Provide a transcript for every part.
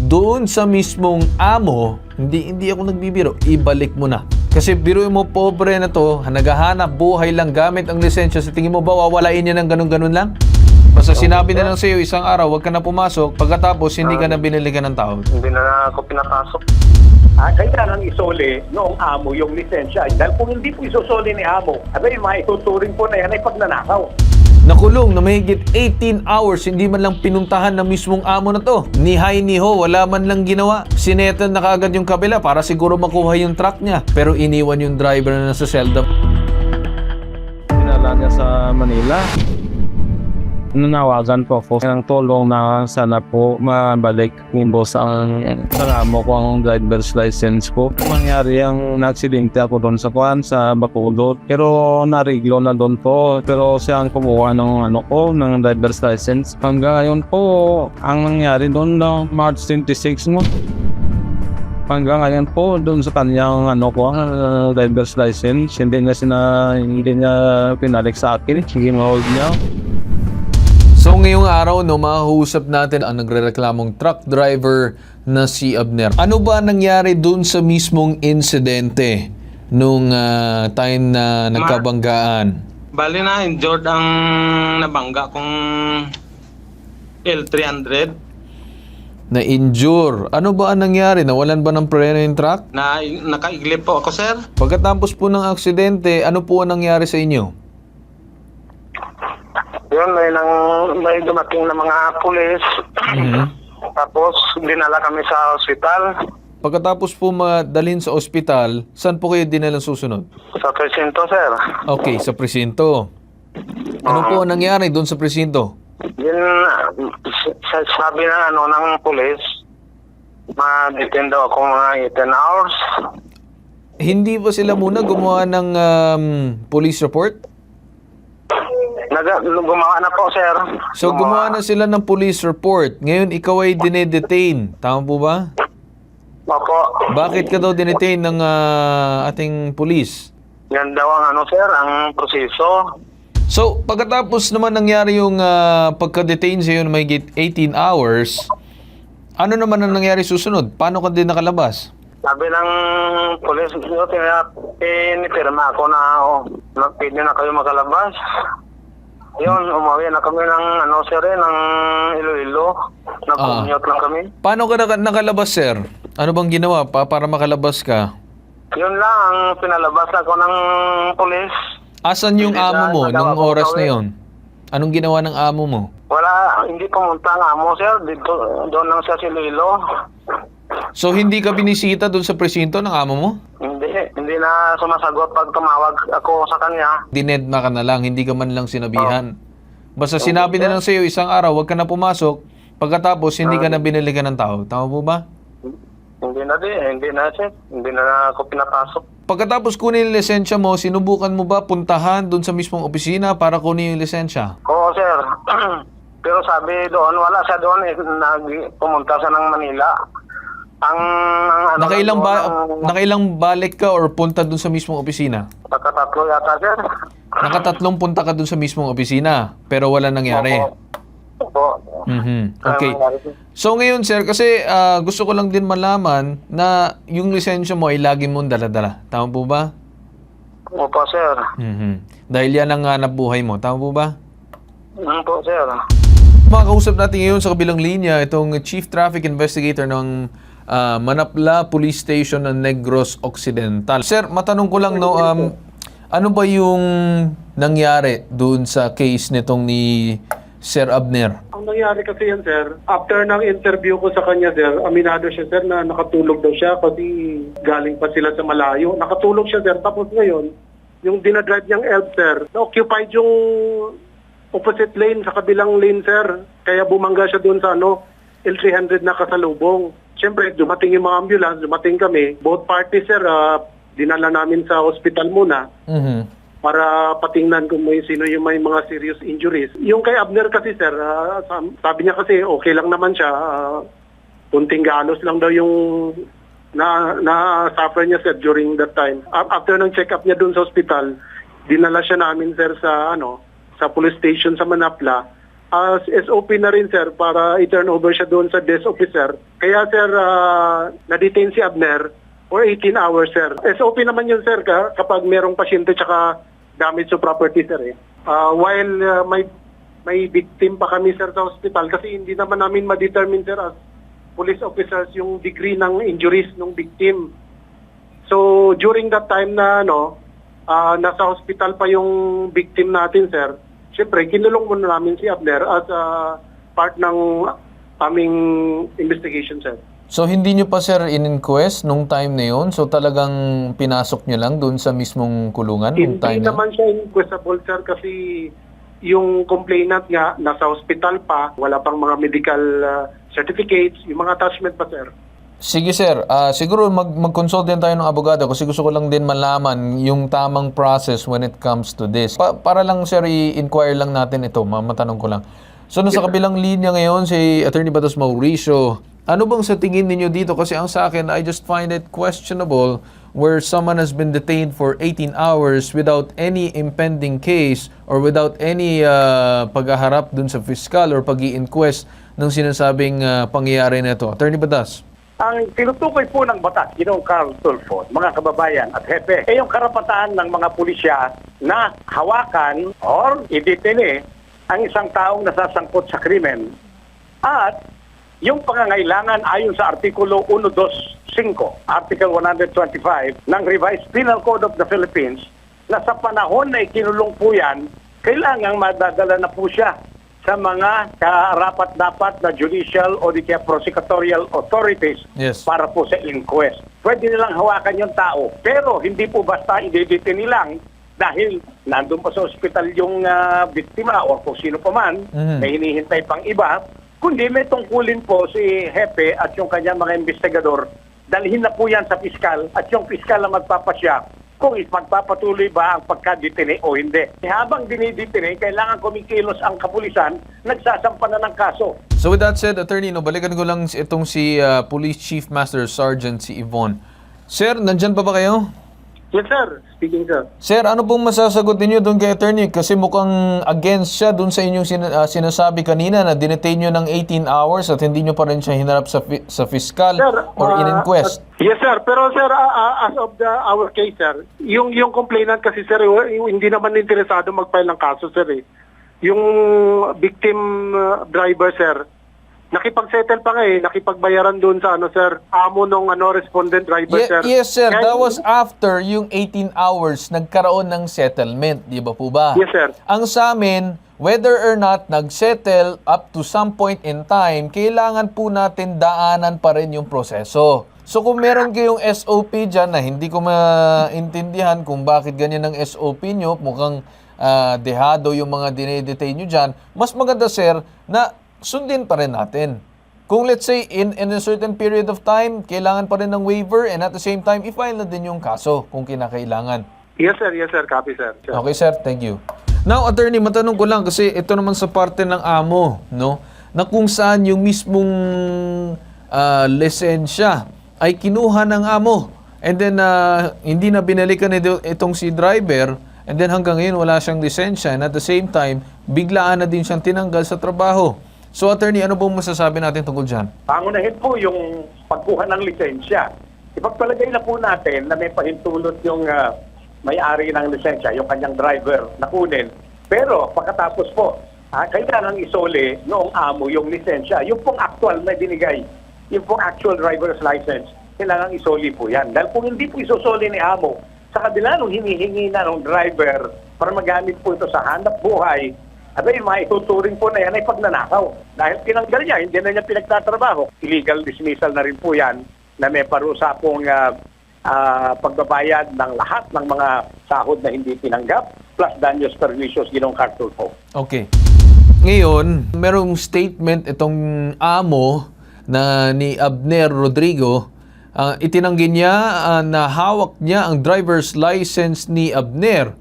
doon sa mismong amo, hindi ako nagbibiro, ibalik mo na. Kasi biruin mo, pobre na to, naghahanap buhay lang gamit ang lisensya. Sa tingin mo ba, wawalain niya ng ganun-ganun lang? Basta sinabi na lang sa'yo isang araw, huwag ka na pumasok. Pagkatapos, hindi ka na binilikan ng tawad. Hindi na ako pinapasok. Kaya nang isoli noong amo yung lisensya. Dahil kung hindi po isusoli ni amo, abay, maituturing po na yan ay pagnanakaw. Nakulong na mahigit 18 hours, hindi man lang pinuntahan ng mismong amo na to. Ni hi ni ho, wala man lang ginawa. Sinetan na kaagad yung kabila para siguro makuha yung truck niya. Pero iniwan yung driver na nasa selda. Dinala niya sa Manila. Nanawagan po ako ng tulong na sana po mabalik yung boss ang amo ko ang driver's license ko. Mangyari ang na-aksidente ako doon sa Bacolod. Pero nariglo na doon po. Pero siya ang kumuha ng ng driver's license. Hanggang ngayon po, ang nangyari doon na March 26 mo. Hanggang ngayon po, doon sa kanyang driver's license, hindi niya pinalik sa akin. Sige, ma-hold niya. So ngayong araw, mahuhusap natin ang nagrereklamong truck driver na si Abner. Ano ba nangyari dun sa mismong insidente nung time na nagkabanggaan? Bali na, injured ang nabangga kong L300. Na-injure. Ano ba ang nangyari? Nawalan ba ng preno yung truck? Nakaiglip po ako, sir. Pagkatapos po ng aksidente, ano po ang nangyari sa inyo? Yun, may dumating na mga pulis. Tapos, dinala kami sa ospital. Pagkatapos po madalhin sa ospital, saan po kayo dinalang susunod? Sa presinto, sir. Okay, sa presinto. Ano po ang nangyari doon sa presinto? Yun, sabi ng pulis, ma-detain daw ako mga 18 hours. Hindi ba sila muna gumawa ng police report? Gumawa na po, sir. So gumawa na sila ng police report. Ngayon ikaw ay dinedetain. Tama po ba? Opo. Bakit ka daw dinetain ng ating police? Yan daw ang sir, ang proseso. So pagkatapos naman nangyari yung pagka-detain sa'yo na may 18 hours, ano naman ang nangyari susunod? Paano ka din nakalabas? Sabi ng pulis, pinipirma ako na pwede na kayo makalabas. Yun, umuwi na kami ng sir, ng Iloilo. Nag-commute lang kami. Paano ka nakalabas, sir? Ano bang ginawa para makalabas ka? Yun lang, ang pinalabas ako ng pulis. Asan yung amo mo nung oras na yon? Anong ginawa ng amo mo? Wala, hindi pumunta ang amo, sir. Doon lang sa Iloilo. So hindi ka binisita doon sa presinto ng amo mo? Hindi na sumasagot pag tumawag ako sa kanya. Dinedma ka na lang, hindi ka man lang sinabihan. Basta sinabi na lang sa'yo isang araw, huwag ka na pumasok. Pagkatapos, hindi ka na binilikan ng tao. Tama po ba? Hindi na sir. Hindi na ako pinapasok. Pagkatapos kunin yung lisensya mo, sinubukan mo ba puntahan doon sa mismong opisina para kunin yung lisensya? Oo, sir. Pero sabi doon, wala siya doon. Pumunta siya ng Manila. Nakailang balik ka or punta dun sa mismong opisina? Nakatatlo yata, sir. Nakatatlong punta ka dun sa mismong opisina, pero wala nangyari. Opo. Okay. So ngayon, sir, kasi gusto ko lang din malaman na yung lisensya mo ay lagi mong dala-dala. Tama po ba? Opo, sir. Dahil yan ang hanap buhay mo. Tama po ba? Opo, sir. Makakausap natin ngayon sa kabilang linya itong Chief Traffic Investigator ng Manapla Police Station ng Negros Occidental. Sir, matanong ko lang, ano ba yung nangyari doon sa case nitong ni Sir Abner? Ang nangyari kasi yan, sir, after ng interview ko sa kanya, sir, aminado siya, sir, na nakatulog daw siya kasi galing pa sila sa malayo. Nakatulog siya, sir, tapos ngayon, yung dinadrive niyang elf, sir, na-occupied yung opposite lane sa kabilang lane, sir. Kaya bumangga siya doon sa L300 na kasalubong. Siyempre, dumating yung mga ambulance, dumating kami. Both parties, sir, dinala namin sa hospital muna para patingnan kung sino yung may mga serious injuries. Yung kay Abner kasi, sir, sabi niya kasi okay lang naman siya. Kunting galos lang daw yung na-suffer niya, sir, during that time. After ng check-up niya doon sa hospital, dinala siya namin, sir, sa police station sa Manapla. SOP na rin, sir, para i-turn over siya doon sa desk officer Kaya sir, na-detain si Abner for 18 hours sir. SOP naman yun sir kapag merong pasyente tsaka damage to property sir eh. While may victim pa kami sir sa hospital kasi hindi naman namin ma-determine sir as police officers yung degree ng injuries ng victim. So during that time na nasa hospital pa yung victim natin sir, syempre kinulong muna namin si Abner as part ng aming investigation sir. So hindi nyo pa sir in-inquest nung time na yun? So talagang pinasok nyo lang doon sa mismong kulungan nung Hindi time na yun? naman siya inquestable sir kasi yung complainant nga nasa hospital pa, wala pang mga medical certificates, yung mga attachment pa sir. Sige sir, siguro mag-consult din tayo ng abogado kasi gusto ko lang din malaman yung tamang process when it comes to this. Para lang sir, i-inquire lang natin ito, matanong ko lang. So nasa kabilang linya ngayon si Attorney Batos Mauricio. Ano bang sa tingin ninyo dito? Kasi ang sa akin, I just find it questionable where someone has been detained for 18 hours without any impending case or without any paghaharap dun sa fiscal or pag-i-inquest ng sinasabing pangyayari na ito. Attorney Batas. Ang tinutukoy po ng batas, Ginoong Carl Tulfo, mga kababayan at hepe, ay yung karapatan ng mga pulisya na hawakan or idetene ang isang taong nasasangkot sa krimen at yung pangangailangan ayon sa Artikulo 125, Article 125 ng Revised Penal Code of the Philippines na sa panahon na ikinulong po yan, kailangang madadala na po siya sa mga karapat-dapat na judicial o di kaya prosecutorial authorities para po sa inquest. Pwede nilang hawakan yung tao, pero hindi po basta i-detain nilang dahil nandun pa sa ospital yung biktima o kung sino pa man na hinihintay pang iba, kundi may tungkulin po si Hepe at yung kanyang mga investigador, dalhin na po yan sa piskal at yung piskal na magpapasya kung magpapatuloy ba ang pagkadetine o hindi. Habang dinidetine, kailangan kumikilos ang kapulisan, nagsasampa na ng kaso. So with that said, Attorney, balikan ko lang itong si Police Chief Master Sergeant si Yvonne. Sir, nandyan pa ba kayo? Yes sir, speaking sir. Sir, ano pong masasagot niyo doon kay Attorney? Kasi mukhang against siya doon sa inyong sinasabi kanina na dinetain nyo ng 18 hours at hindi nyo pa rin siya hinarap sa fiscal or in-inquest. Yes sir, pero sir, as of our case sir, yung complainant kasi sir, hindi naman interesado mag-file ng kaso sir eh. Yung victim driver sir, nakipag-settle pa nga eh, nakipagbayaran doon sa sir, amo nung respondent driver sir. Yes sir, that was after yung 18 hours nagkaroon ng settlement, di ba po ba? Yes sir. Ang sa amin, whether or not nag-settle up to some point in time, kailangan po natin daanan pa rin yung proseso. So kung meron kayong SOP dyan na hindi ko maintindihan kung bakit ganyan ang SOP nyo, mukhang dehado yung mga dinedetain nyo dyan, mas maganda sir na sundin pa rin natin. Kung let's say in a certain period of time, kailangan pa rin ng waiver and at the same time, i-file na din yung kaso kung kinakailangan. Yes sir, copy sir. Okay sir, thank you. Now, Attorney, matanong ko lang kasi ito naman sa parte ng amo, no? Na kung saan yung mismong lisensya ay kinuha ng amo and then hindi na binalikan itong si driver and then hanggang ngayon wala siyang lisensya and at the same time, biglaan na din siyang tinanggal sa trabaho. So, Attorney, ano pong masasabi natin tungkol dyan? Pangunahin po yung pagkuha ng lisensya. Ipagpalagay na po natin na may pahintulot yung may-ari ng lisensya, yung kanyang driver na kunin. Pero pagkatapos po, kailangan isole noong amo yung lisensya. Yung pong actual na binigay, yung pong actual driver's license, kailangan isoli po yan. Dahil kung hindi po isosoli ni amo, sa kabila nung hinihingi na ng driver para magamit po ito sa hanap buhay, yung mga ituturing po na yan ay pagnanakaw. Dahil tinanggal niya, hindi na niya pinagtatrabaho. Illegal dismissal na rin po yan na may parusa pong pagbabayad ng lahat ng mga sahod na hindi tinanggap plus danyos perjuicios Ginoong Carl Tulfo. Okay. Ngayon, merong statement itong amo na ni Abner Rodrigo. Itinanggi niya na hawak niya ang driver's license ni Abner.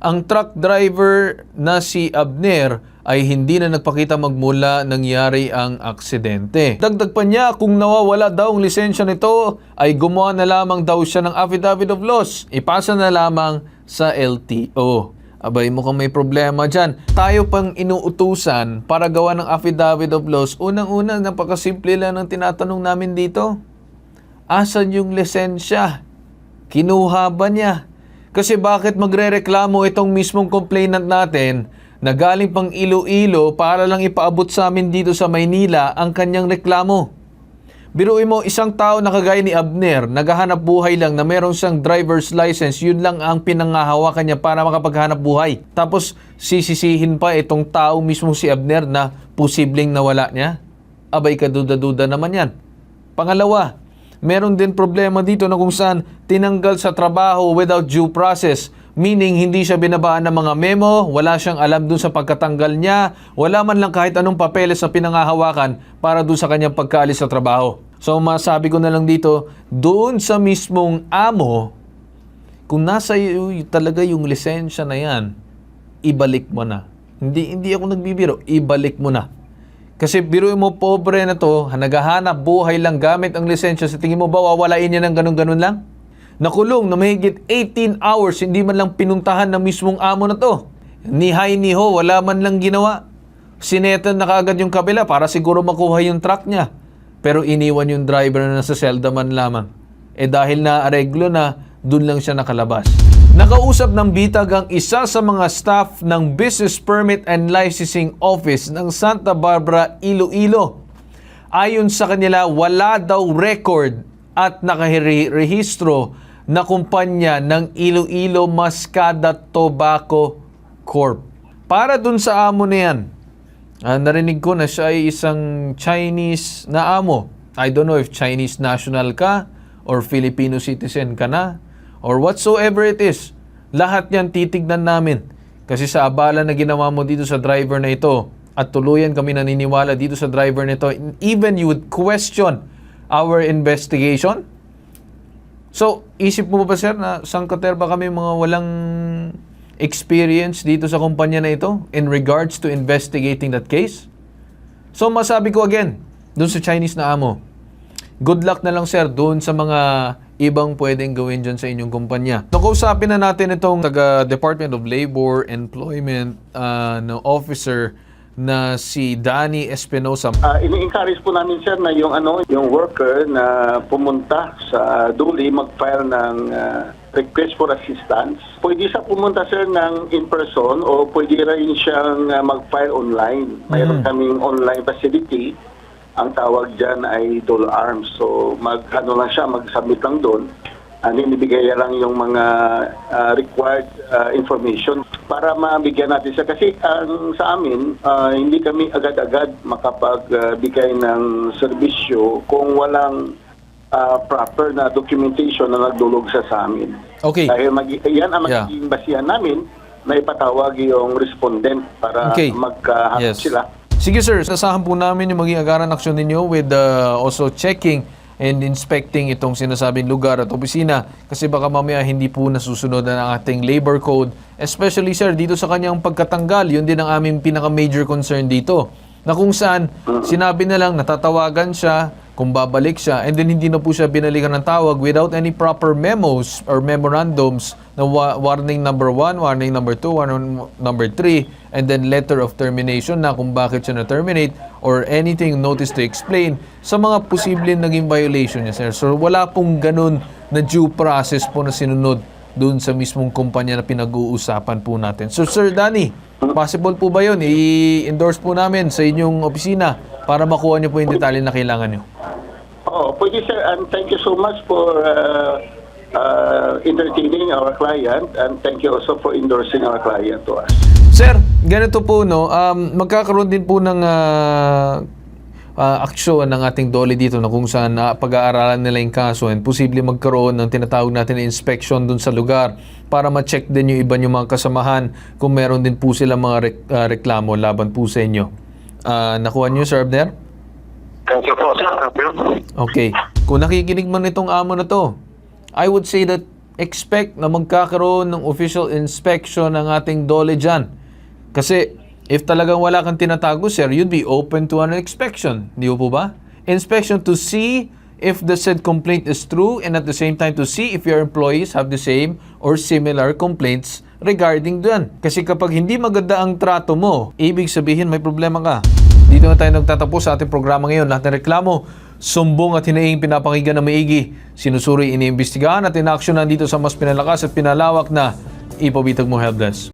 Ang truck driver na si Abner ay hindi na nagpakita magmula nangyari ang aksidente. Dagdag pa niya, kung nawawala daw ang lisensya nito, ay gumawa na lamang daw siya ng affidavit of loss. Ipasa na lamang sa LTO. Abay, mukhang may problema dyan. Tayo pang inuutusan para gawa ng affidavit of loss. Unang-una, napakasimple lang ng tinatanong namin dito. Asan yung lisensya? Kinuha ba niya? Kasi bakit magrereklamo itong mismong complainant natin na galing pang Iloilo para lang ipaabot sa amin dito sa Maynila ang kanyang reklamo? Biruin mo, isang tao na kagaya ni Abner, naghahanap buhay lang na meron siyang driver's license, yun lang ang pinangahawakan niya para makapaghanap buhay. Tapos sisisihin pa itong tao mismo si Abner na posibleng nawala niya? Abay, kaduda-duda naman yan. Pangalawa, meron din problema dito na kung saan tinanggal sa trabaho without due process. Meaning, hindi siya binabaan ng mga memo, wala siyang alam dun sa pagkatanggal niya, wala man lang kahit anong papeles na pinangahawakan para dun sa kanyang pagkaalis sa trabaho. So, masabi ko na lang dito, doon sa mismong amo, kung nasa iyo talaga yung lisensya na yan, ibalik mo na. Hindi ako nagbibiro, ibalik mo na. Kasi biruin mo, pobre na to, naghahanap buhay lang gamit ang lisensya, sa tingin mo ba wawalain niya ng ganun-ganun lang? Nakulong na mahigit 18 hours, hindi man lang pinuntahan ng mismong amo na to. Ni hi ni ho, wala man lang ginawa. Sinetan na kaagad yung kabila para siguro makuha yung truck niya. Pero iniwan yung driver na nasa selda man lamang. Dahil na areglo na, dun lang siya nakalabas. Nakausap ng bitag ang isa sa mga staff ng Business Permit and Licensing Office ng Santa Barbara, Iloilo. Ayon sa kanila, wala daw record at nakarehistro na kumpanya ng Iloilo Mascada Tobacco Corp. Para dun sa amo na yan, narinig ko na siya ay isang Chinese na amo. I don't know if Chinese national ka or Filipino citizen ka na or whatsoever it is. Lahat yan titignan namin. Kasi sa abala na ginawa mo dito sa driver na ito at tuluyan kami naniniwala dito sa driver na ito, even you would question our investigation. So, isip mo ba sir na sangkater ba kami mga walang experience dito sa kumpanya na ito in regards to investigating that case? So, masabi ko again, dun sa Chinese na amo, good luck na lang sir dun sa mga ibang pwedeng gawin dyan sa inyong kumpanya. Nakausapin na natin itong taga Department of Labor Employment na officer na si Danny Espinosa. Ini-encourage po namin sir na yung worker na pumunta sa Duli mag-file ng request for assistance. Pwede siya pumunta sir ng in person o pwede rin siyang mag-file online. Mayroon kaming online facility. Ang tawag dyan ay Dole Arms. So lang siya, mag-submit lang doon. Inibigay lang yung mga required information para mabigyan natin siya. Kasi sa amin, hindi kami agad-agad makapagbigay ng serbisyo kung walang proper na documentation na nagdulog sa amin. Okay. Dahil yan ang magiging basihan namin na ipatawag yung respondent para magkaharap sila. Sige sir, sasahan po namin yung maging agaran aksyon ninyo with also checking and inspecting itong sinasabing lugar at opisina kasi baka mamaya hindi po nasusunod ang ating labor code. Especially sir, dito sa kanyang pagkatanggal, yun din ang aming pinaka-major concern dito. Na kung saan, sinabi na lang natatawagan siya kung babalik siya and then hindi na po siya binalikan ng tawag without any proper memos or memorandums na warning number 1, warning number 2, warning number 3, and then letter of termination na kung bakit siya na-terminate or anything notice to explain sa mga posibleng naging violation niya, sir. So wala pong ganun na due process po na sinunod doon sa mismong kumpanya na pinag-uusapan po natin. So Sir Danny, possible po ba yun? I-endorse po namin sa inyong opisina para makuha niyo po yung detalye na kailangan niyo. Pwede sir, and thank you so much for entertaining our client and thank you also for endorsing our client to us. Sir, ganito po no, magkakaroon din po ng aksyon ng ating DOLE dito na kung saan pag-aaralan nila yung kaso and posible magkaroon ng tinatawag natin na inspection dun sa lugar para ma-check din yung iba yung mga kasamahan kung meron din po sila mga reklamo laban po sa inyo. Nakuha niyo, Sir Abner? Thank you po, sir. Okay. Kung nakikinig man itong amo na to, I would say that expect na magkakaroon ng official inspection ng ating DOLE dyan. Kasi if talagang wala kang tinatago, sir, you'd be open to an inspection. Di po ba? Inspection to see if the said complaint is true and at the same time to see if your employees have the same or similar complaints regarding dyan. Kasi kapag hindi maganda ang trato mo, ibig sabihin may problema ka. Dito na tayo nagtatapos sa ating programa ngayon. Lahat ng reklamo, sumbong at hinaing pinapakinggan na maigi, sinusuri, iniimbestigahan at inaaksyonan dito sa mas pinalakas at pinalawak na Ipabitag mo Helpdesk.